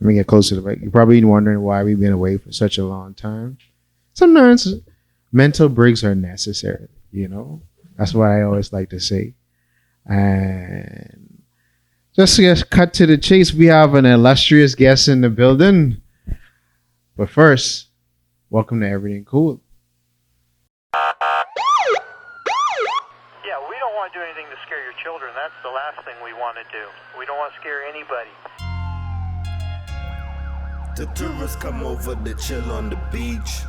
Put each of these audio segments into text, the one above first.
Let me get closer to the mic. You're probably wondering why we've been away for such a long time. Sometimes mental breaks are necessary, you know? That's what I always like to say. And just to get cut to the chase, we have an illustrious guest in the building. But first, welcome to Erryting Kool. Yeah, we don't want to do anything to scare your children. That's the last thing we want to do. We don't want to scare anybody. The tourists come over to chill on the beach,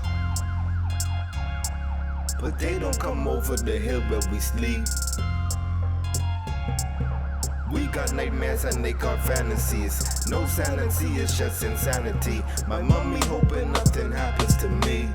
but they don't come over the hill where we sleep. We got nightmares and they got fantasies. No sanity, it's just insanity. My mommy hoping nothing happens to me.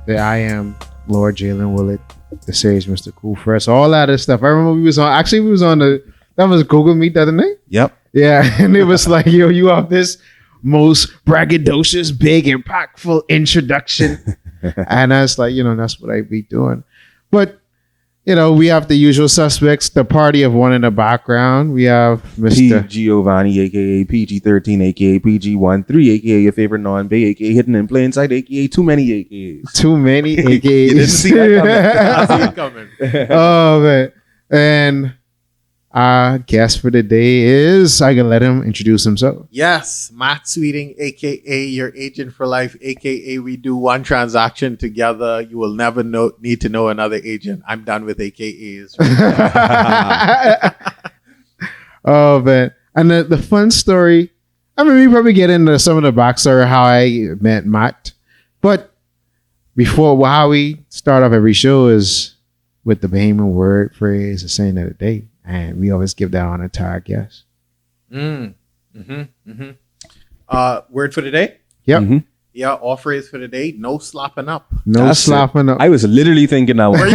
That I am Lord Jalen Willett, the Sage Mr. Cool Fresh, all that other stuff. I remember we was on that was Google Meet the other night. Yep. Yeah, and it was like, yo, you have this most braggadocious, big, impactful introduction. And I was like, that's what I be doing. But, we have the usual suspects, the party of one in the background. We have Mr. P. Giovanni, a.k.a. PG-13, a.k.a. PG-13, a.k.a. your favorite non-bay, a.k.a. hidden in plain sight, a.k.a. too many AKAs. Too many AKAs. You didn't see that coming. I see it coming. Oh, man. And our guest for the day is, I can let him introduce himself. Yes, Matt Sweeting, aka your agent for life, aka we do one transaction together. You will never need to know another agent. I'm done with AKAs. Oh, man. And the fun story, we probably get into some of the backstory of how I met Matt. But before, how we start off every show is with the Bahamian word, phrase, the saying of the day. And we always give that honor to our guests. Word for the day? Yep. Mm-hmm. Yeah, all phrase for the day. No slopping up. No That's slapping up. I was literally thinking that one. Right.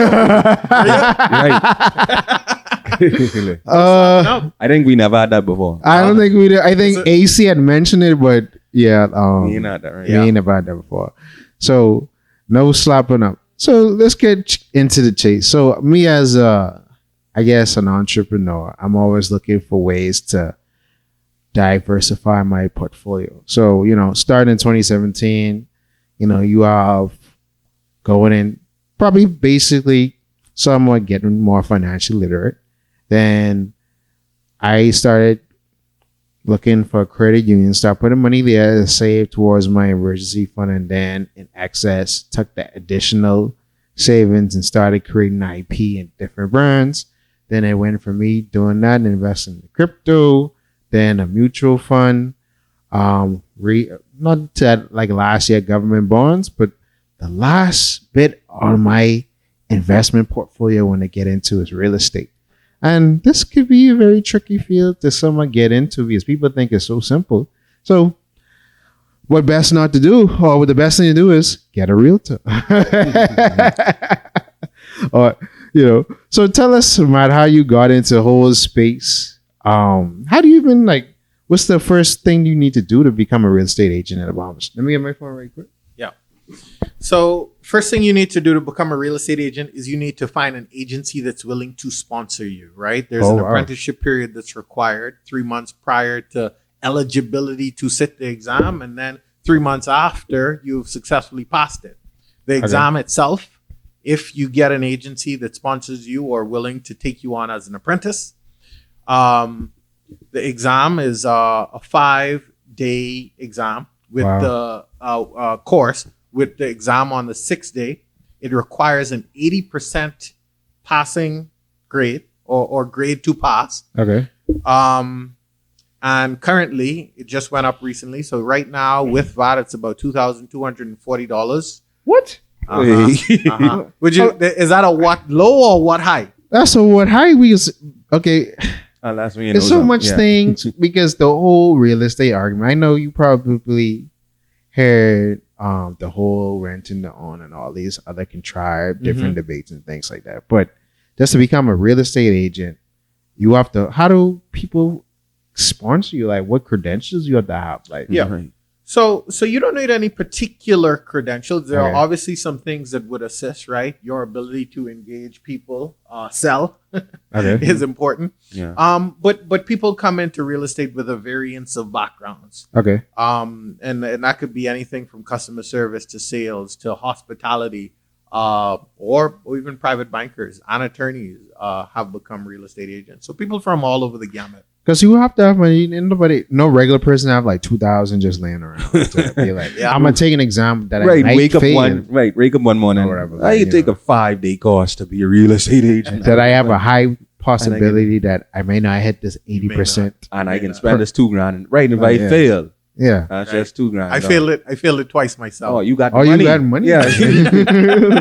I think we never had that before. I don't think we did. I think AC had mentioned it, but yeah. We ain't had that, right? We ain't never had that before. So, no slapping up. So, let's get into the chase. So, me as I guess an entrepreneur, I'm always looking for ways to diversify my portfolio. So, starting in 2017, you have going in probably basically somewhat getting more financially literate. Then I started looking for a credit union, start putting money there to save towards my emergency fund, and then in excess took that additional savings and started creating IP in different brands. Then it went from me doing that and investing in crypto, then a mutual fund, not that like last year government bonds, but the last bit on my investment portfolio when I get into is real estate. And this could be a very tricky field to someone get into because people think it's so simple. So what best not to do, or what the best thing to do is get a realtor. Or so tell us, Matt, how you got into the whole space. How do you even what's the first thing you need to do to become a real estate agent at a Bahamas? Let me get my phone right quick. Yeah. So first thing you need to do to become a real estate agent is you need to find an agency that's willing to sponsor you, right? There's an apprenticeship period that's required 3 months prior to eligibility to sit the exam, and then 3 months after you've successfully passed it. The exam itself, if you get an agency that sponsors you or willing to take you on as an apprentice, the exam is a 5-day exam with the course. With the exam on the 6th day, it requires an 80% passing grade or grade to pass. Okay. And currently, it just went up recently. So right now, with VAT, it's about $2,240. What? Would you? Is that a what low or what high? That's a what high. Okay. That's when There's so much things because the whole real estate argument. I know you probably heard the whole renting to own and all these other contrived different debates and things like that. But just to become a real estate agent, you have to. How do people sponsor you? Like, what credentials you have to have? Like, Right. So you don't need any particular credentials. There Okay. are obviously some things that would assist, right? Your ability to engage people, sell okay, is important. Yeah. But people come into real estate with a variance of backgrounds. okay, And that could be anything from customer service to sales to hospitality, or even private bankers and attorneys have become real estate agents. So people from all over the gamut. because you have to have money. No regular person have like 2,000 just laying around. To be like, Yeah. I'm gonna take an exam that I Right. might Wake up fail, one morning. Or whatever, I like, could take you a 5-day course to be a real estate agent. that I have a high possibility that I may not hit this 80%. and I can spend this $2,000. And right. If Oh, I yeah. fail, Yeah. that's just $2,000. I failed it twice myself. Oh, you got Oh, money. you got money. Yeah.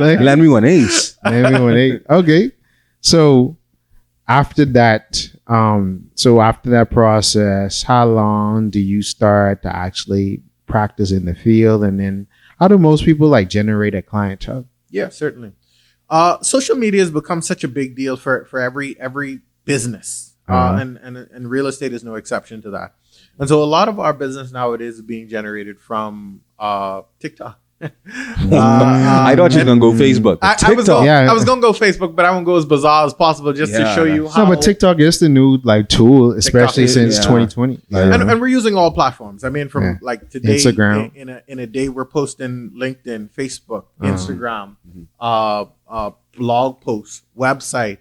Like, Lend me one ace. maybe when they- okay. So after that, process, how long do you start to actually practice in the field, and then how do most people like generate a clientele? Yeah, certainly. Social media has become such a big deal for every business, and real estate is no exception to that. And so a lot of our business nowadays is being generated from TikTok. I thought you were gonna go Facebook. but I was TikTok. Yeah. I was gonna go Facebook, but I won't go as bizarre as possible just to Yeah, show you how. No, but TikTok is the new like tool, especially is- since yeah. 2020. Like, and we're using all platforms. I mean, from Yeah. like today, Instagram. in a day, we're posting LinkedIn, Facebook, Uh-huh. Instagram, blog posts, website.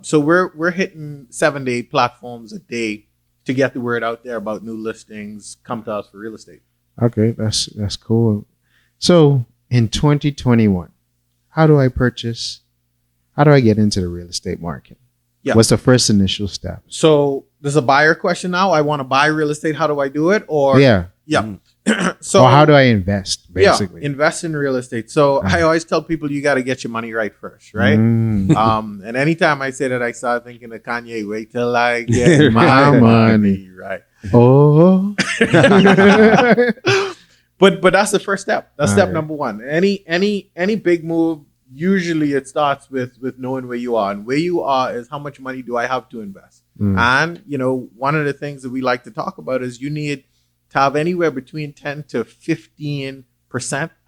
So we're hitting 7 to 8 platforms a day to get the word out there about new listings. Come to us for real estate. okay, that's cool. So in 2021, how do I get into the real estate market? Yeah. What's the first initial step? So there's a buyer question now. I want to buy real estate. How do I do it? Or Yeah. So Or how do I invest, basically? Yeah, invest in real estate. So I always tell people you got to get your money right first, right? Mm. And anytime I say that, I start thinking of Kanye. Wait till I get my My money right. Oh. But that's the first step. That's step Alright. number one. Any big move, usually it starts with knowing where you are, and where you are is how much money do I have to invest. Mm. And one of the things that we like to talk about is you need to have anywhere between 10 to 15%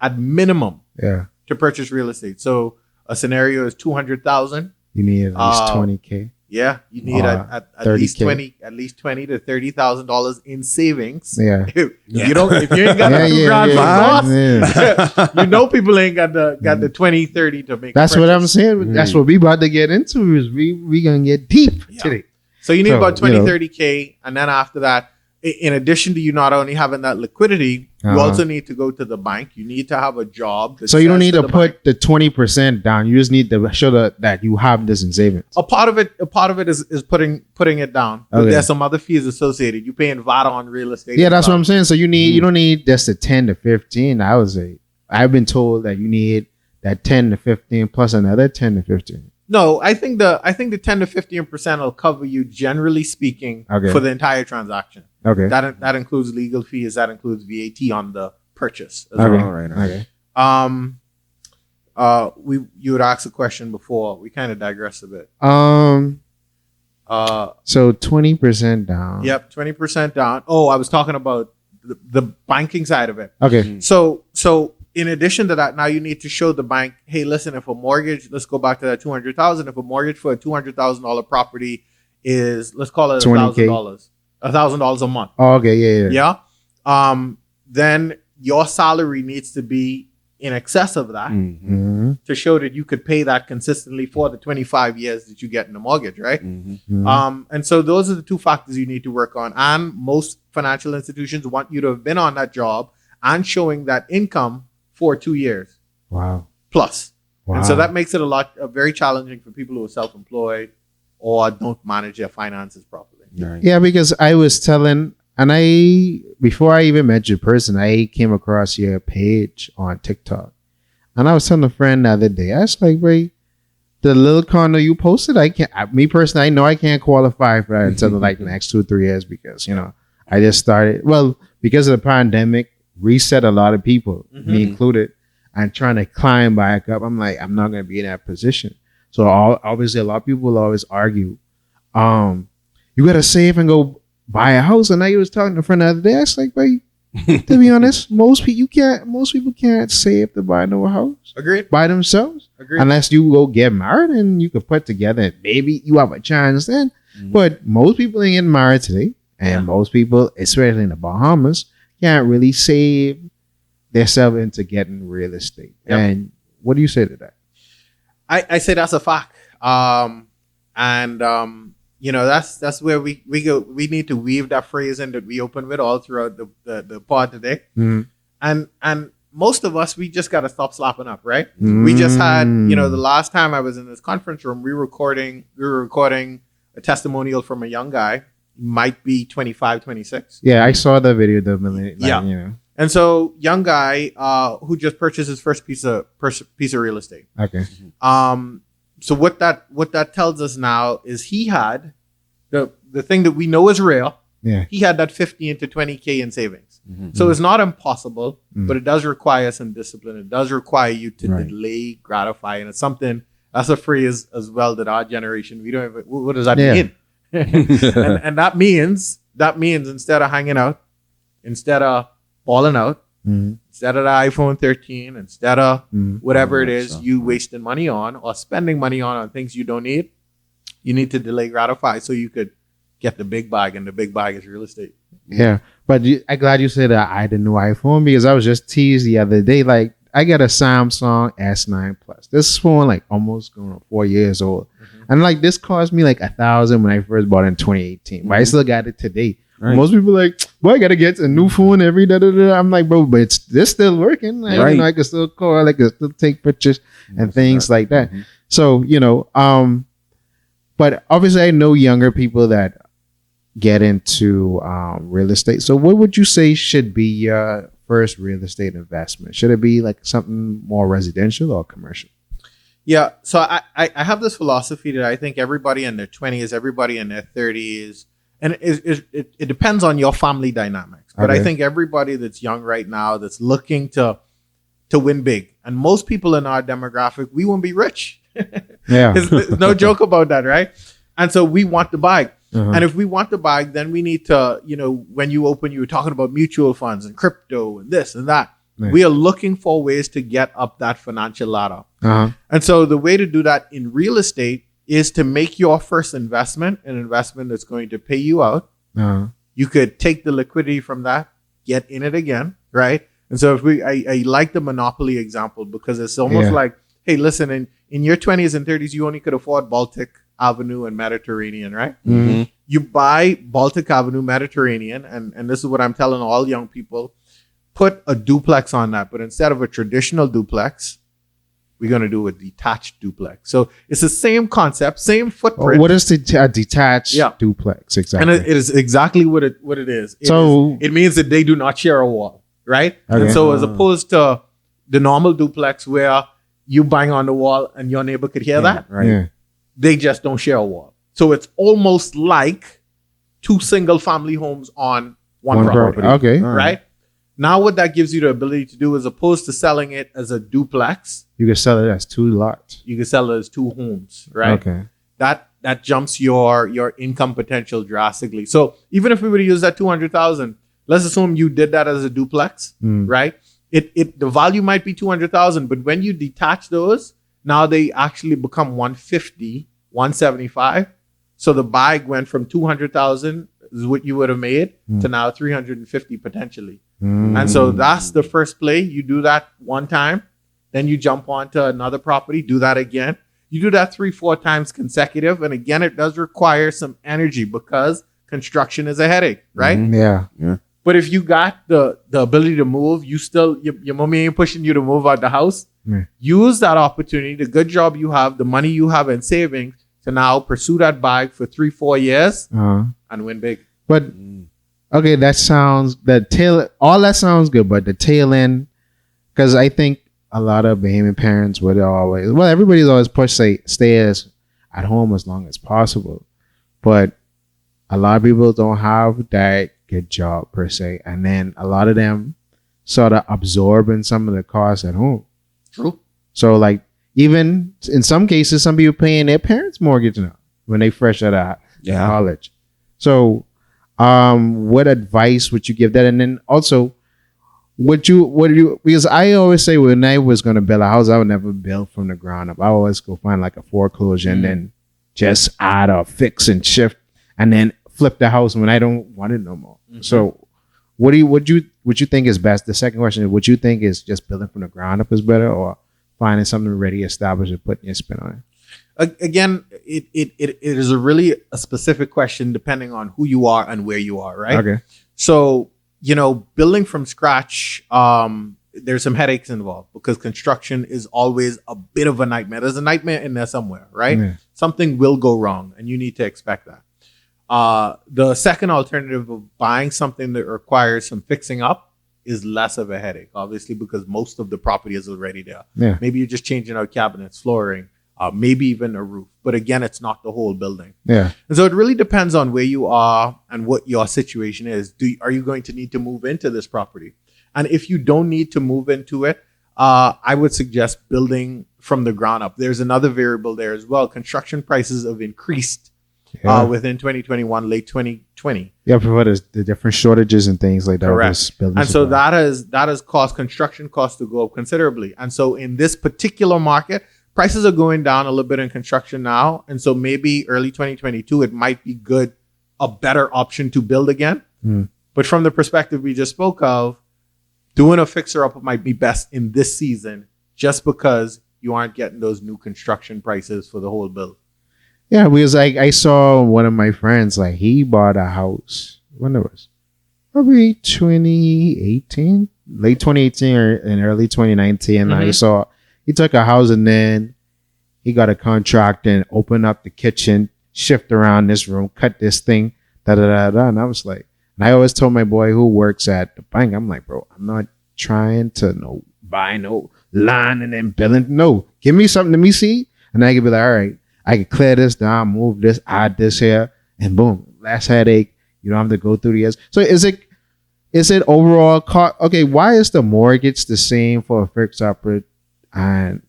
at minimum Yeah. to purchase real estate. So a scenario is 200,000. You need at least Uh, 20K. Yeah, you need at least 30K. $20 to $30,000 in savings. Yeah. If you ain't got Yeah, the yeah, $2,000 yeah, for gas, people ain't got the 20, 30 to make. That's a what I'm purchase. saying. That's what we about to get into. Is we gonna get deep today. So you need So, about 20, you know. 30K, and then after that, in addition to you not only having that liquidity, you Uh-huh. also need to go to the bank. You need to have a job. that So you don't says need to the put bank- the 20% down. You just need to show that you have this in savings. a part of it is putting it down. But Okay. there's some other fees associated. You paying VAT on real estate. Yeah, as that's well. what I'm saying. So you don't need just the 10 to 15. I would say I've been told that you need that 10 to 15 plus another 10 to 15. No, I think the 10 to 15% will cover you, generally speaking, Okay. for the entire transaction. Okay. That includes legal fees. That includes VAT on the purchase as Okay. well. All right. Okay. You had asked a question before. We kind of digressed a bit. So 20% down. Yep, 20% down. Oh, I was talking about the banking side of it. Okay. So in addition to that, now you need to show the bank, hey, listen, if a mortgage, let's go back to that 200,000. If a mortgage for a $200,000 property is, let's call it $20K. $1,000 a month. Oh, okay. Yeah. Yeah. Then your salary needs to be in excess of that Mm-hmm. to show that you could pay that consistently for the 25 years that you get in the mortgage, right? Mm-hmm. And so those are the two factors you need to work on. And most financial institutions want you to have been on that job and showing that income for 2 years Wow. plus. Wow. And so that makes it very challenging for people who are self-employed or don't manage their finances properly. Right. Yeah, because I was telling, and before I even met your person, I came across your page on TikTok. And I was telling a friend the other day, I was like, wait, the little condo you posted, me personally, I know I can't qualify for that until like the next 2 or 3 years because, I just started, well, because of the pandemic, reset a lot of people, Mm-hmm. me included, and trying to climb back up. I'm like, I'm not going to be in that position. So obviously, a lot of people will always argue, you got to save and go buy a house. And I was talking to a friend the other day. I was like, wait, to be honest, most people can't save to buy no house Agreed. by themselves. Agreed. Unless you go get married and you could put together, and maybe you have a chance then. But most people ain't getting married today. And most people, especially in the Bahamas, can't really save themselves into getting real estate. Yep. And what do you say to that? I say that's a fact. You know, that's where we go. We need to weave that phrase in that we open with all throughout the pod today. And most of us, we just got to stop slapping up, right? We just had, you know, the last time I was in this conference room, we were recording a testimonial from a young guy, might be 25, 26. Yeah, I saw the video, the millennial. Yeah. You know. And so young guy who just purchased his first piece of real estate. Okay. So what that tells us now is he had the thing that we know is real. Yeah. He had that 15 to 20K in savings. So it's not impossible, but it does require some discipline. It does require you to delay gratify. And it's something, that's a phrase as well that our generation, we don't even, what does that mean? and that means instead of hanging out, instead of balling out, instead of the iPhone 13, instead of whatever it is you wasting money on or spending money on things you don't need, you need to delay gratify so you could get the big bag, and the big bag is real estate. Yeah. But I'm glad you said that I had a new iPhone, because I was just teased the other day. Like, I got a Samsung S9 Plus. This phone like almost going on 4 years old. And like this cost me like $1,000 when I first bought it in 2018. But I still got it today. Right. Most people like, boy, I gotta get a new phone every da. I'm like, bro, but this still working. Like, you know, I can still call, I can still take pictures and things like that. So, you know, but obviously I know younger people that get into real estate. So what would you say should be your first real estate investment? Should it be like something more residential or commercial? Yeah. So I have this philosophy that I think everybody in their 20s, everybody in their 30s, and it depends on your family dynamics. But I think everybody that's young right now that's looking to win big, and most people in our demographic, we won't be rich. Yeah. There's no joke about that, right? And so we want the bag. And if we want the bag, then we need to, you know, when you were talking about mutual funds and crypto and this and that. Right. We are looking for ways to get up that financial ladder. And so the way to do that in real estate is to make your first investment an investment that's going to pay you out. You could take the liquidity from that, get in it again, right? And so if I like the Monopoly example, because it's almost like, hey, listen, in your 20s and 30s, you only could afford Baltic Avenue and Mediterranean, right? You buy Baltic Avenue, Mediterranean, and this is what I'm telling all young people, put a duplex on that. But instead of a traditional duplex, we're going to do a detached duplex. So it's the same concept, same footprint. What is the detached duplex exactly? And it is exactly what it is. It means that they do not share a wall, right? Okay. And so as opposed to the normal duplex where you bang on the wall and your neighbor could hear that, Right. Yeah. they just don't share a wall. So it's almost like two single family homes on one property. Okay. Right? Now what that gives you the ability to do, as opposed to selling it as a duplex, You can sell it as 2 lots. you can sell it as two homes, right? Okay. That jumps your income potential drastically. So even if we were to use that 200,000, let's assume you did that as a duplex, right? The value might be 200,000, but when you detach those, now they actually become 150, 175. So the bag went from 200,000 is what you would have made to now 350 potentially. And so that's the first play. You do that one time, then you jump onto another property, do that again. You do that 3-4 times consecutive. And again, it does require some energy because construction is a headache, right? Yeah. But if you got the ability to move, your mommy ain't pushing you to move out the house. Use that opportunity, the good job you have, the money you have in savings to now pursue that bag for 3-4 years and win big. But okay, all that sounds good, but the tail end, because I think a lot of Bahamian parents would always, everybody's always pushed stay as at home as long as possible, but a lot of people don't have that good job per se, and then a lot of them sort of absorbing some of the costs at home. True. So like even in some cases, some people paying their parents' mortgage now when they fresh out of college. So what advice would you give that? And then also, because I always say when I was going to build a house, I would never build from the ground up. I always go find like a foreclosure and then just add or fix and shift and then flip the house when I don't want it no more. So would you think is best? The second question is, would you think is just building from the ground up is better, or finding something already established and putting your spin on it? Again, it is a specific question depending on who you are and where you are, right? Okay. So, building from scratch, there's some headaches involved because construction is always a bit of a nightmare. There's a nightmare in there somewhere, right? Yeah. Something will go wrong and you need to expect that. The second alternative of buying something that requires some fixing up is less of a headache, obviously, because most of the property is already there. Yeah. Maybe you're just changing out cabinets, flooring, maybe even a roof. But again, it's not the whole building. Yeah. And so it really depends on where you are and what your situation is. Are you going to need to move into this property? And if you don't need to move into it, I would suggest building from the ground up. There's another variable there as well. Construction prices have increased within 2021, late 2020. Yeah, for the different shortages and things like that. Correct. And so that has caused construction costs to go up considerably. And so in this particular market, prices are going down a little bit in construction now. And so maybe early 2022, it might be a better option to build again. But from the perspective we just spoke of, doing a fixer-up might be best in this season just because you aren't getting those new construction prices for the whole build. Yeah, because I saw one of my friends, like he bought a house when it was probably 2018, late 2018 or in early 2019. And he took a house and then he got a contract and opened up the kitchen, shift around this room, cut this thing, And I was like, and I always told my boy who works at the bank, I'm like, bro, I'm not trying to buy no line and then billing. No, give me something to me see. And I could be like, all right, I can clear this down, move this, add this here, and boom, last headache. You don't have to go through the years. So is it overall okay, why is the mortgage the same for a fixed upper and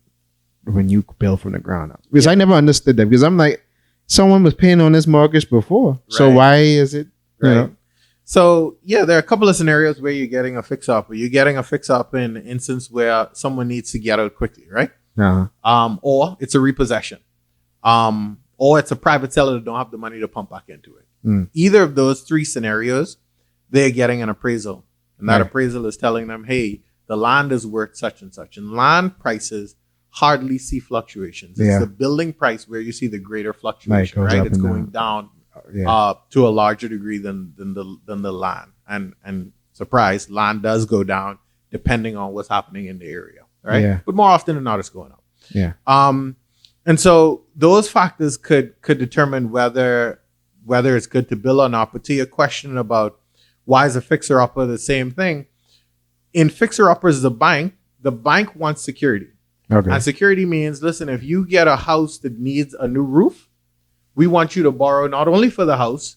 when you build from the ground up? Because I never understood that, because I'm like, someone was paying on this mortgage before. Right. So why is it, you know? So yeah, there are a couple of scenarios where you're getting a fix up. You're getting a fix up in an instance where someone needs to get out quickly, right? Or it's a repossession. Or it's a private seller that don't have the money to pump back into it. Either of those three scenarios, they're getting an appraisal. And that appraisal is telling them, hey, the land is worth such and such. And land prices hardly see fluctuations. It's the building price where you see the greater fluctuation, right? It's going down to a larger degree than the land. And surprise, land does go down depending on what's happening in the area, right? Yeah. But more often than not, it's going up. Yeah. And so those factors could determine whether it's good to build or not. But to your question about why is a fixer-upper the same thing? In fixer-uppers, the bank wants security. Okay. And security means, listen, if you get a house that needs a new roof, we want you to borrow not only for the house,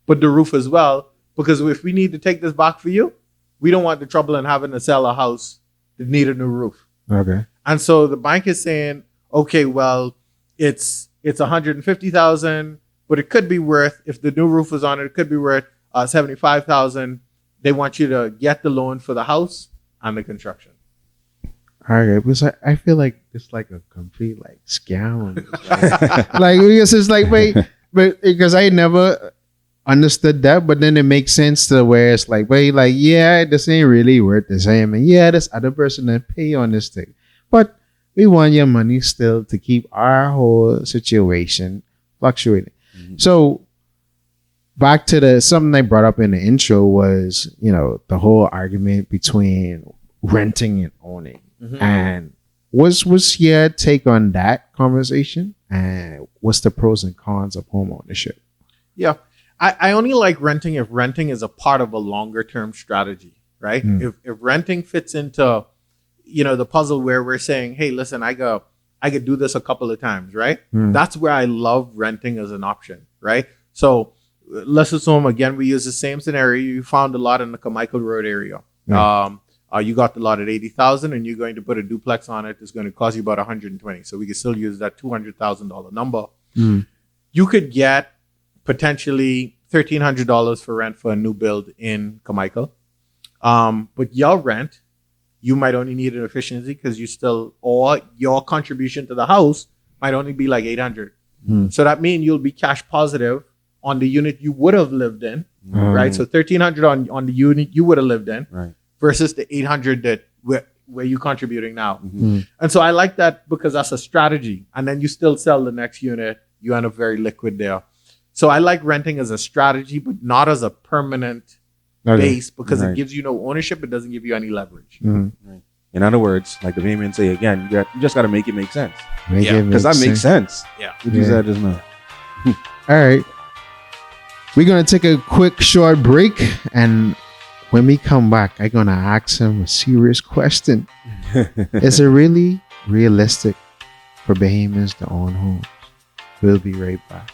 but the roof as well. Because if we need to take this back for you, we don't want the trouble in having to sell a house that need a new roof. Okay. And so the bank is saying, okay, well, it's $150,000, but it could be worth, if the new roof was on it, it could be worth $75,000. They want you to get the loan for the house and the construction. All right, because I feel like it's like a complete scam. Like because it's like, but because I never understood that, but then it makes sense to where it's like, this ain't really worth the same, and this other person that pay on this thing, but we want your money still to keep our whole situation fluctuating. Mm-hmm. So back to something I brought up in the intro was, the whole argument between renting and owning. Mm-hmm. And what's your take on that conversation? And what's the pros and cons of home ownership? Yeah. I only like renting if renting is a part of a longer term strategy, right? If renting fits into the puzzle where we're saying, hey, listen, I could do this a couple of times, right? That's where I love renting as an option, right? So let's assume, again, we use the same scenario. You found a lot in the Carmichael Road area. You got the lot at 80,000, and you're going to put a duplex on it. It's going to cost you about 120. So we can still use that $200,000 number. You could get potentially $1,300 for rent for a new build in Carmichael. But your rent, you might only need an efficiency because or your contribution to the house might only be like 800. So that means you'll be cash positive on the unit you would have lived in, right? So 1,300 on the unit you would have lived in, Right. versus the 800 that where you contributing now. And so I like that because that's a strategy. And then you still sell the next unit. You end up very liquid there. So I like renting as a strategy, but not as a permanent base, because it gives you no ownership. It doesn't give you any leverage. Right. In other words, like the Bayman say again, you just got to make it make sense. Yeah. Because that makes sense. Yeah. What you said just now. All right. We're going to take a quick short break. And when we come back, I'm going to ask him a serious question. Is it really realistic for Bahamians to own homes? We'll be right back.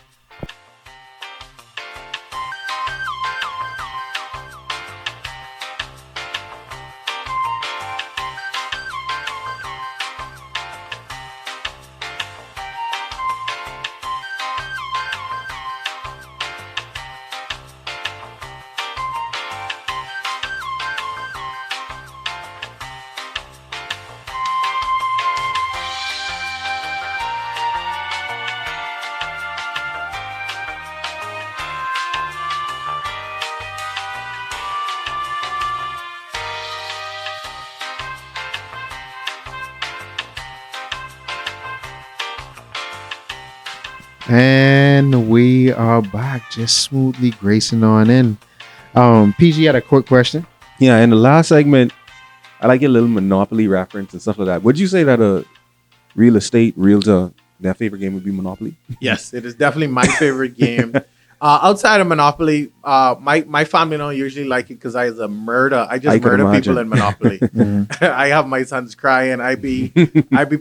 And we are back, just smoothly gracing on in. PG had a quick question. Yeah, in the last segment, I like your little Monopoly reference and stuff like that. Would you say that a real estate realtor, their favorite game would be Monopoly? Yes, it is definitely my favorite game. Outside of Monopoly, my family don't usually like it because I just murder people in Monopoly. I have my sons crying. I be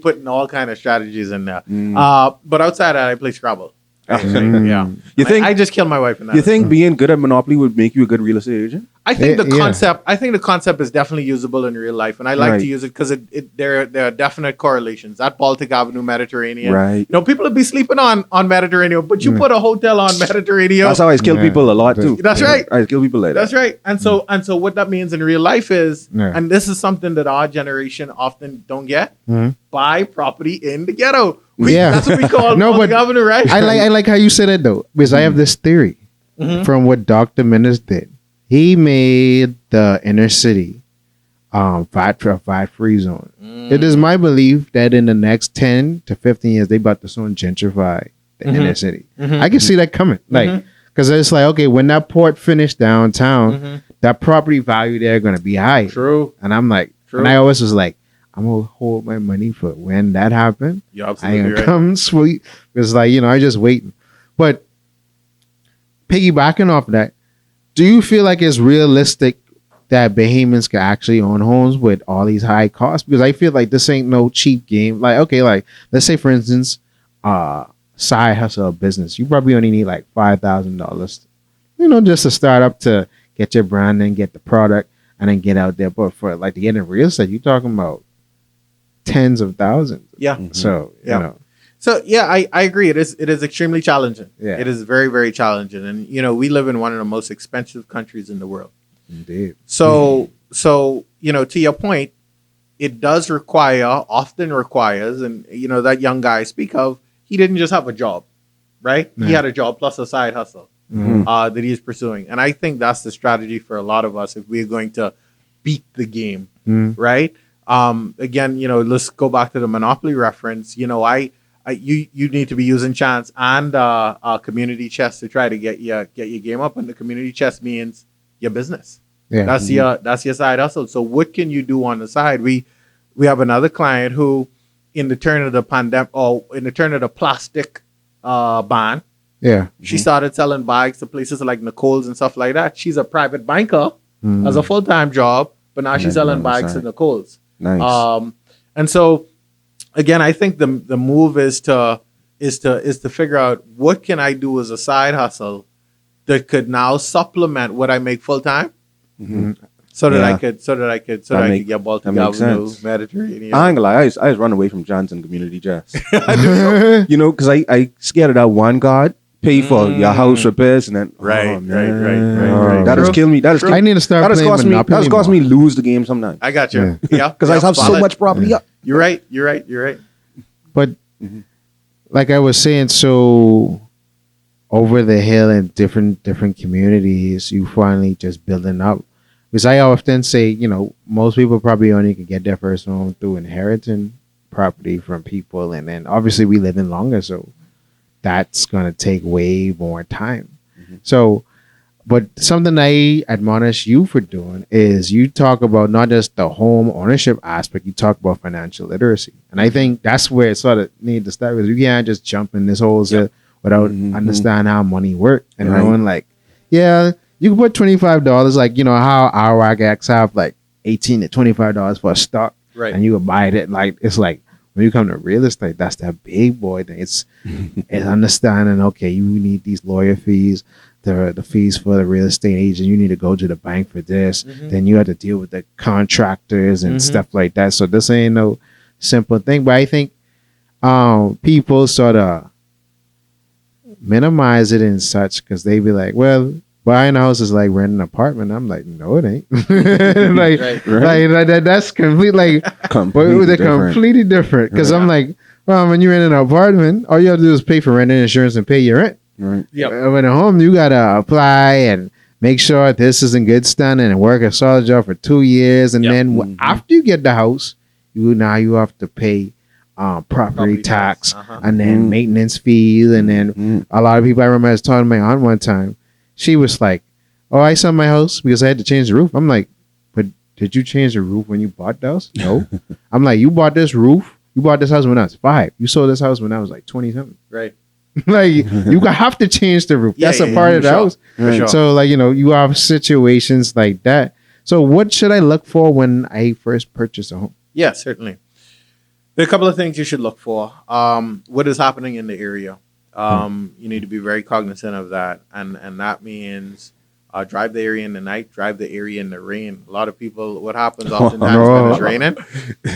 putting all kind of strategies in there. But outside that, I play Scrabble. Yeah. You think I just killed my wife in that. You think being good at Monopoly would make you a good real estate agent? I think the concept is definitely usable in real life, and I like to use it because there are definite correlations. That Baltic Avenue, Mediterranean, right? You know, people would be sleeping on Mediterranean, but you put a hotel on Mediterranean. That's how I kill people a lot too. That's right. I kill people like that. That's right. And so what that means in real life is, and this is something that our generation often don't get: buy property in the ghetto. That's what we call Baltic Avenue, right? I like how you said it though, because I have this theory from what Dr. Menace did. He made the inner city VAT-free zone. It is my belief that in the next 10 to 15 years, they about to soon gentrify the inner city. I can see that coming. Like, because it's like, okay, when that port finished downtown, that property value there going to be high. True. And I'm like, and I always was like, I'm going to hold my money for when that happens. You're absolutely right. Come sweet. It's like, I just waiting. But piggybacking off of that, do you feel like it's realistic that Bahamians can actually own homes with all these high costs? Because I feel like this ain't no cheap game. Like, okay, like let's say for instance, side hustle business. You probably only need like $5,000, just to start up to get your brand and get the product and then get out there. But for like to get in real estate, you're talking about tens of thousands. Yeah. So So yeah, I agree. It is extremely challenging. Yeah. It is very, very challenging. And we live in one of the most expensive countries in the world. Indeed. So to your point, it does often requires, and that young guy I speak of, he didn't just have a job, right? Yeah. He had a job plus a side hustle that he's pursuing. And I think that's the strategy for a lot of us if we're going to beat the game, right? Again, let's go back to the Monopoly reference. You need to be using chance and community chess to try to get your game up, and the community chess means your business. Yeah. That's your side hustle. So what can you do on the side? We have another client who, in the turn of the pandemic, or in the turn of the plastic ban, she started selling bags to places like Nicole's and stuff like that. She's a private banker as a full-time job, but now she's selling bags to Nicole's. Nice. And so, again, I think the move is to figure out what can I do as a side hustle that could now supplement what I make full time. so that Yeah. I could get Baltimore that makes Avenue, sense. Mediterranean. I ain't gonna lie. I just run away from Johnson Community Jazz. You know, because I scared of that one guard. Pay for your house repairs and then Right. right. That just kill me. That just I need to start that just playing cost me. Monopoly That just cost more. me lose the game sometimes. I got you. Yeah, Because I have so valid. much property up. You're right. But like I was saying, so over the hill in different communities, you finally just building up. Because I often say, you know, most people probably only can get their first home through inheriting property from people, and then obviously we live in longer, so that's gonna take way more time. So, but something I admonish you for doing is you talk about not just the home ownership aspect, you talk about financial literacy. And I think that's where it sort of need to start with. You can't just jump in this whole shit without understanding how money works and Right. knowing like, yeah, you can put $25, like, you know, how our X have like $18 to $25 for a stock. Right. And you would buy it. Like, it's like when you come to real estate, that's that big boy thing. It's understanding, okay, you need these lawyer fees, the fees for the real estate agent. You need to go to the bank for this. Then you have to deal with the contractors and stuff like that. So this ain't no simple thing. But I think people sort of minimize it and such because they be like, well, buying a house is like renting an apartment. I'm like, no, it ain't. That's complete. Like, Completely they're different. completely different. Because I'm like, well, when you rent an apartment, all you have to do is pay for rent and insurance and pay your rent. Right. When at home, you gotta apply and make sure this is in good standing and work a solid job for 2 years, and then after you get the house, you have to pay property tax and then maintenance fees, and then a lot of people. I remember I was talking to my aunt one time. She was like, "Oh, I sold my house because I had to change the roof." I'm like, "But did you change the roof when you bought the house?" No. I'm like, "You bought this roof. You bought this house when I was 5. You sold this house when I was like 20 something." Right. Like you have to change the roof. That's a part of the house. For sure. So like, you know, you have situations like that. So what should I look for when I first purchase a home? Yeah, certainly. There are a couple of things you should look for. What is happening in the area? You need to be very cognizant of that, and that means drive the area in the night, drive the area in the rain. A lot of people, what happens oftentimes when it's raining,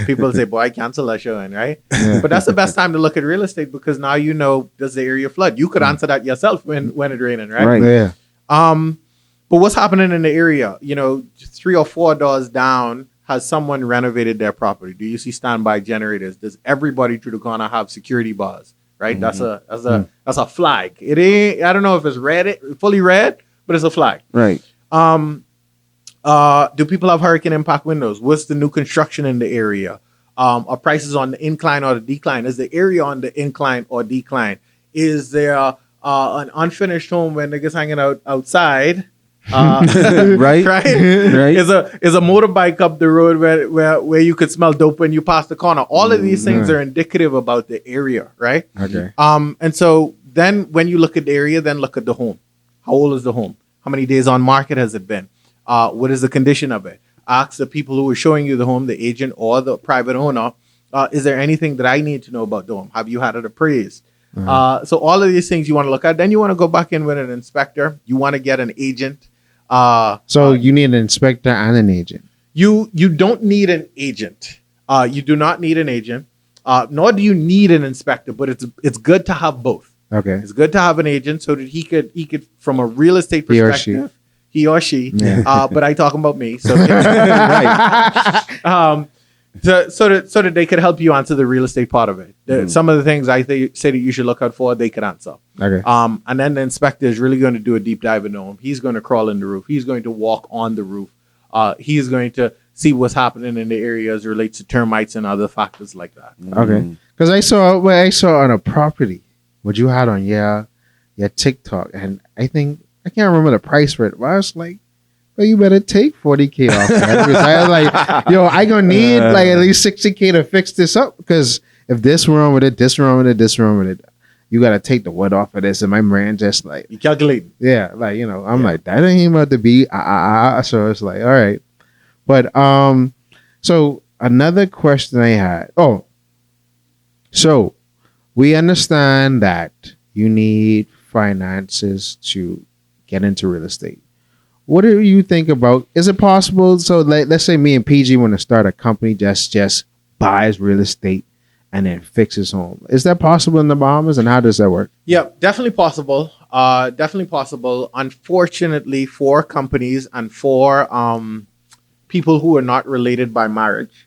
people say, "Boy, I cancel that showing," right? But that's the best time to look at real estate because now you know, does the area flood? You could answer that yourself when it's raining, right? Right. Yeah. But what's happening in the area? You know, 3 or 4 doors down, has someone renovated their property? Do you see standby generators? Does everybody through the corner have security bars? Right? That's a flag. It ain't. I don't know if it's fully red, but it's a flag. Right. Do people have hurricane impact windows? What's the new construction in the area? Are prices on the incline or the decline? Is the area on the incline or decline? Is there an unfinished home where niggas hanging out outside? Right. Right? Right. Is a motorbike up the road where you could smell dope when you pass the corner? All of these things are indicative about the area, right? Okay. And so then when you look at the area, then look at the home. How old is the home? How many days on market has it been? What is the condition of it? Ask the people who are showing you the home, the agent or the private owner, is there anything that I need to know about the home? Have you had it appraised? So all of these things you want to look at. Then you want to go back in with an inspector. You want to get an agent. So you need an inspector and an agent. You don't need an agent. You do not need an agent. Nor do you need an inspector, but it's good to have both. Okay. It's good to have an agent so that he could from a real estate He or she. perspective, he or she. Yeah. But I talking about me. So so that they could help you answer the real estate part of it. Some of the things I say that you should look out for, they could answer. Okay. And then the inspector is really going to do a deep dive into him. He's going to crawl in the roof. He's going to walk on the roof. He's going to see what's happening in the area as it relates to termites and other factors like that. Okay. Because I saw on a property what you had on your TikTok, and I can't remember the price for it. But I was like, well, you better take 40K off that. Because I was like, yo, I gonna need like at least 60K to fix this up. Because if this wrong with it, this wrong with it, this wrong with it, you gotta take the wood off of this. And my brand just like, You calculate. yeah, like, you know, I'm like, that ain't about to be so it's like, all right. But so another question I had. Oh, so we understand that you need finances to get into real estate. what do you think about? Is it possible? So let's say me and PG want to start a company that's just buys real estate and then fixes home. Is that possible in the Bahamas? And how does that work? Yeah, definitely possible. Definitely possible. Unfortunately, for companies and for people who are not related by marriage,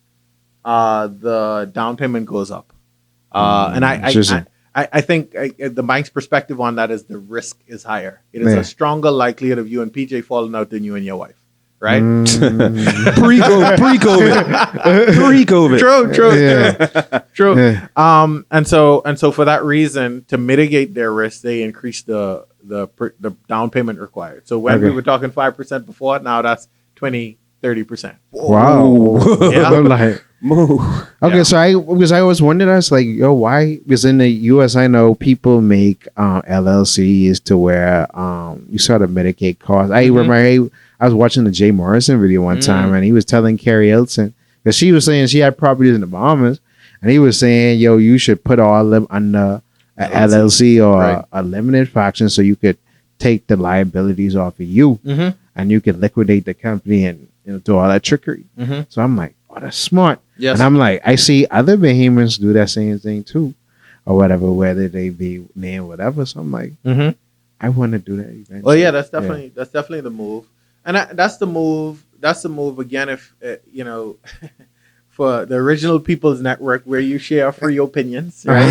the down payment goes up. And I think the bank's perspective on that is the risk is higher. It is a stronger likelihood of you and PJ falling out than you and your wife, right? Pre-COVID. True. Yeah. And so for that reason, to mitigate their risk, they increase the down payment required. So when we were talking 5% before, now that's 20-30%. Wow. Yeah. Like, Move. okay, so I always wondered, I was like, yo, why? Because in the US, I know people make LLCs to where you sort of mitigate costs. I remember I was watching the Jay Morrison video one time, and he was telling Carrie Elson, because she was saying she had properties in the Bahamas, and he was saying, yo, you should put all of them under a LLC or a limited fraction so you could take the liabilities off of you, and you could liquidate the company and do all that trickery. So I'm like, oh, that's smart. Yes. And I'm like, I see other Bahamians do that same thing too, or whatever, whether they be named whatever. So I'm like, I want to do that eventually. Well, yeah, that's definitely the move, and that's the move. That's the move again. If for the Original People's Network, where you share free opinions, right?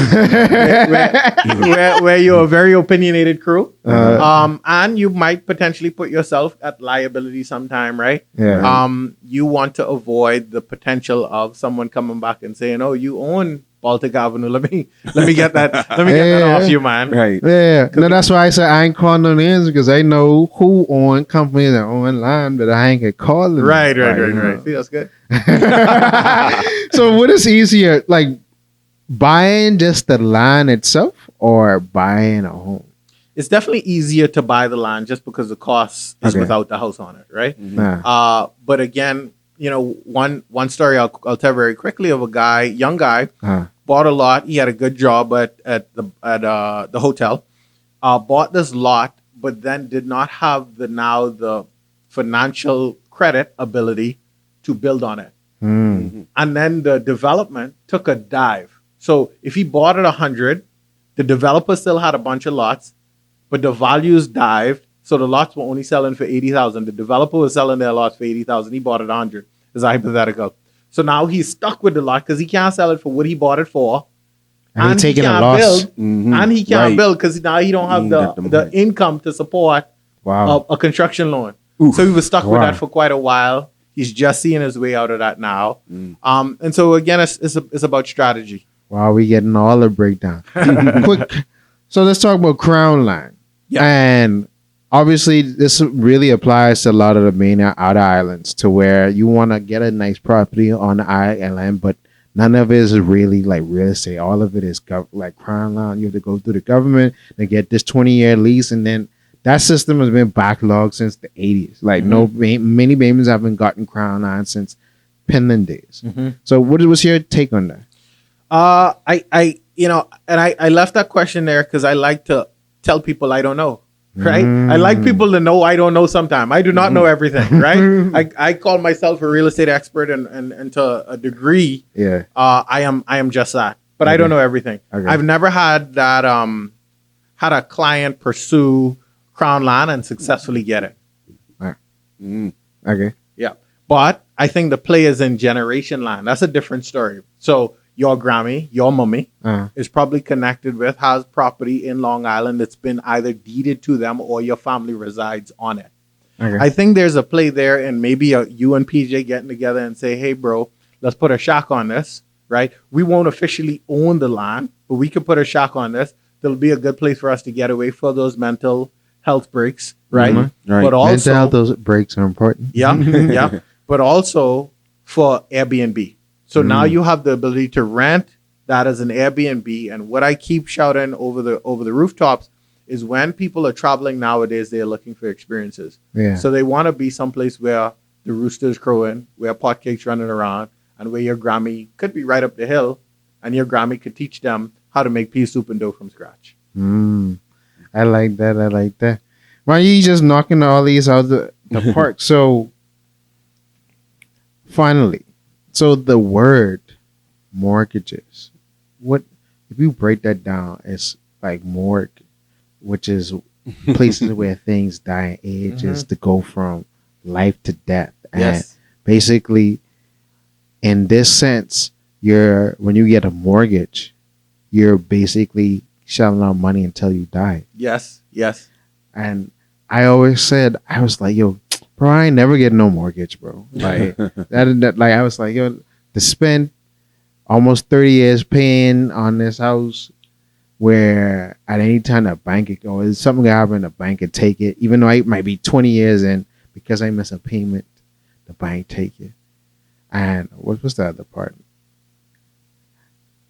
where you're a very opinionated crew, and you might potentially put yourself at liability sometime, right? Yeah. You want to avoid the potential of someone coming back and saying, "Oh, you own Baltic Avenue. Let me get that. Let me get that off you, man." Right. Yeah. No, that's why I said I ain't calling no names, because I know who own companies that own land, but I ain't gonna call them. Right. See, that's good. So what is easier, like buying just the land itself or buying a home? It's definitely easier to buy the land just because the cost is without the house on it, right? Nah. But again, one story I'll tell very quickly of a young guy, bought a lot. He had a good job at the hotel. Bought this lot, but then did not have the financial credit ability to build on it. And then the development took a dive. So if he bought at 100, the developer still had a bunch of lots, but the values dived. So the lots were only selling for 80,000. The developer was selling their lots for 80,000. He bought it 100. As a hypothetical. So now he's stuck with the lot because he can't sell it for what he bought it for. And he's taking he a can't loss. build, and he can't build because now he don't have the income to support a construction loan. So he was stuck with that for quite a while. He's just seeing his way out of that now. And so again, it's about strategy. Wow, we getting all the breakdown. Quick. So let's talk about Crown Line. Yeah. And obviously, this really applies to a lot of the main outer islands, to where you want to get a nice property on the island, but none of it is really like real estate. All of it is like Crown Line. You have to go through the government to get this 20-year lease, and then that system has been backlogged since the 80s. Like many babies haven't gotten Crown Line since Penland days. So what's your take on that? I left that question there because I like to tell people I don't know. Right. I like people to know I don't know sometimes. I do not know everything. Right. I call myself a real estate expert and to a degree. Yeah. I am just that. But I don't know everything. Okay. I've never had that had a client pursue Crown Land and successfully get it. All right. Okay. Yeah. But I think the play is in generation land. That's a different story. So your Grammy, your mummy, is probably connected with, has property in Long Island that's been either deeded to them or your family resides on it. Okay. I think there's a play there, and maybe you and PJ getting together and say, hey, bro, let's put a shack on this, right? We won't officially own the land, but we could put a shack on this. There'll be a good place for us to get away for those mental health breaks, right? Right. But also, mental health those breaks are important. Yeah. But also for Airbnb. So now you have the ability to rent that as an Airbnb. And what I keep shouting over the rooftops is when people are traveling nowadays, they're looking for experiences. Yeah. So they want to be someplace where the rooster's crowing, where potcake's running around, and where your Grammy could be right up the hill, and your Grammy could teach them how to make pea soup and dough from scratch. I like that. Why are you just knocking all these out the park. So finally, so the word mortgages. What if you break that down? It's like morgue, which is places where things die in ages to go from life to death. And Yes. basically, in this sense, when you get a mortgage, you're basically shelling out money until you die. Yes. Yes. And I always said, I was like, yo, bro, I ain't never getting no mortgage, bro. Like like I was like, yo, to spend almost 30 years paying on this house where at any time the bank could go, it's something that happened, the bank could take it, even though it might be 20 years in, because I miss a payment, the bank take it. And what was the other part?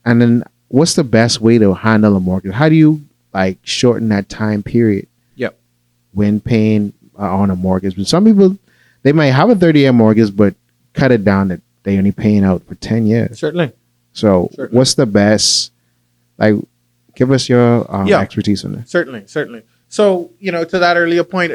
And then what's the best way to handle a mortgage? How do you like shorten that time period? Yep. When paying on a mortgage? But some people, they might have a 30-year mortgage, but cut it down that they only paying out for 10 years. Certainly. So what's the best, like, give us your expertise on this. Certainly. So, to that earlier point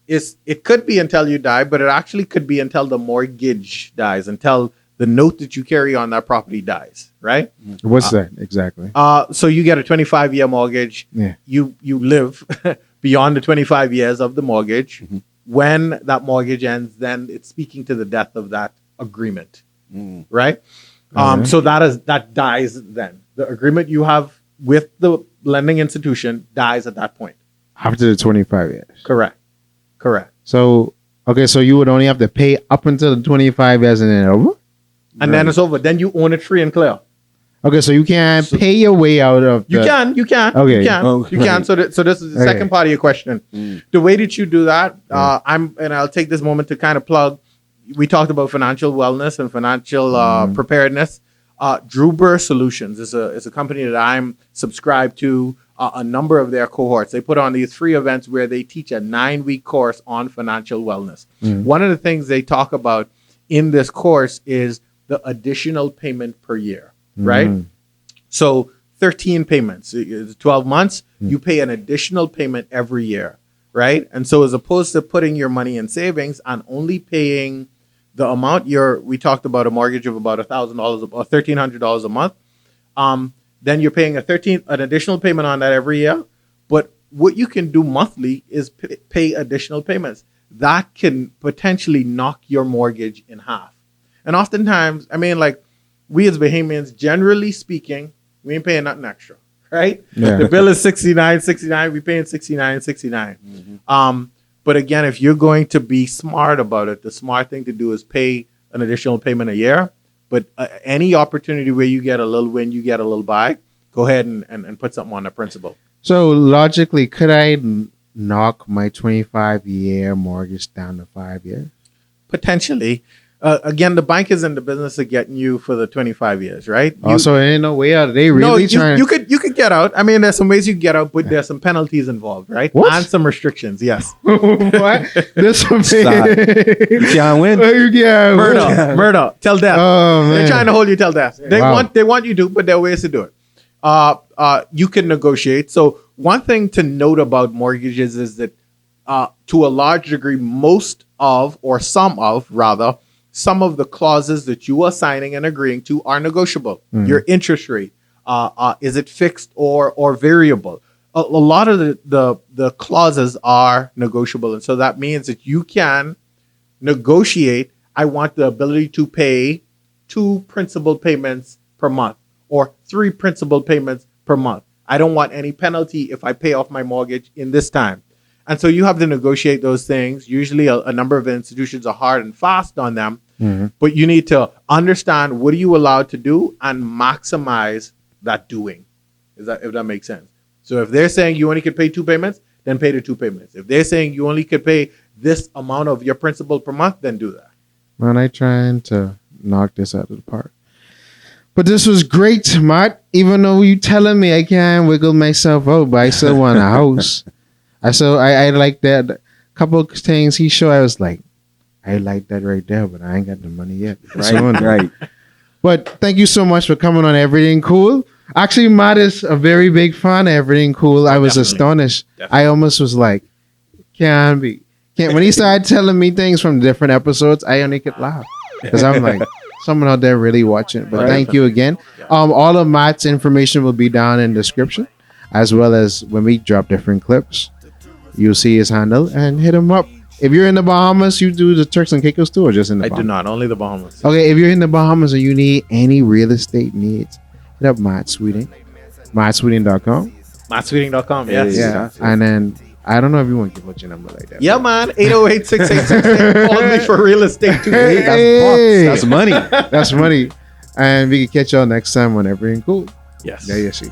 it could be until you die, but it actually could be until the mortgage dies, until the note that you carry on that property dies, right? What's that exactly? So you get a 25-year mortgage. Yeah. You live beyond the 25 years of the mortgage. When that mortgage ends, then it's speaking to the death of that agreement, right? So that dies then. The agreement you have with the lending institution dies at that point. After the 25 years. Correct. So, okay, so you would only have to pay up until the 25 years and then over? And then it's over. Then you own it free and clear. Okay, so you can't pay your way out of You can. Okay. You can. So this is the second part of your question. The way that you do that, I'll take this moment to kind of plug. We talked about financial wellness and financial preparedness. Druber Solutions is a company that I'm subscribed to. A number of their cohorts, they put on these free events where they teach a 9-week course on financial wellness. One of the things they talk about in this course is the additional payment per year, right? So 13 payments, 12 months, you pay an additional payment every year, right? And so as opposed to putting your money in savings and only paying the amount we talked about a mortgage of about $1,000 or $1,300 a month, then you're paying an additional payment on that every year. But what you can do monthly is pay additional payments. That can potentially knock your mortgage in half. And oftentimes, we as Bahamians, generally speaking, we ain't paying nothing extra, right? Yeah. The bill is $69.69. We paying $69.69. But again, if you're going to be smart about it, the smart thing to do is pay an additional payment a year. But any opportunity where you get a little win, you get a little buy, go ahead and put something on the principal. So logically, could I knock my 25-year mortgage down to 5 years? Potentially. Again, the bank is in the business of getting you for the 25 years, right? Also, ain't no way out. They really trying. You could get out. There's some ways you can get out, but there's some penalties involved, right? What? And some restrictions, yes. What? This one, Stop. You can't win. Murder, till death. Oh, man. They're trying to hold you till death. They Wow. want you to, but there are ways to do it. You can negotiate. So one thing to note about mortgages is that to a large degree, some of the clauses that you are signing and agreeing to are negotiable. Your interest rate, is it fixed or variable? A lot of the clauses are negotiable. And so that means that you can negotiate, I want the ability to pay 2 principal payments per month or 3 principal payments per month. I don't want any penalty if I pay off my mortgage in this time. And so you have to negotiate those things. Usually a number of institutions are hard and fast on them, but you need to understand what are you allowed to do and maximize that doing. If that makes sense. So if they're saying you only could pay 2 payments, then pay the 2 payments. If they're saying you only could pay this amount of your principal per month, then do that. Man, I trying to knock this out of the park. But this was great, Matt. Even though you telling me I can't wiggle myself out, but I still want a house. I like that. A couple of things he showed, I was like, I like that right there, but I ain't got the money yet. Right. But thank you so much for coming on Erryting Kool. Actually, Matt is a very big fan of Erryting Kool. I was astonished. Definitely. I almost was like, can be. When he started telling me things from different episodes, I only could laugh because I'm like, someone out there really watching. But Right. thank you again. All of Matt's information will be down in the description, as well as when we drop different clips. You'll see his handle and hit him up. If you're in the Bahamas, you do the Turks and Caicos too, or just in the I Bahamas? do not. Only the Bahamas. Okay, if you're in the Bahamas and you need any real estate needs, hit up Matt Sweeting, mattsweeting.com. MattSweeting.com. Yes. Yeah, and then I don't know if you want to give out your number like that. Yeah, man. 808-686. Call me for real estate too. Hey, That's money. that's money. And we can catch y'all next time on Erryting Kool. Yes. Yeah, see.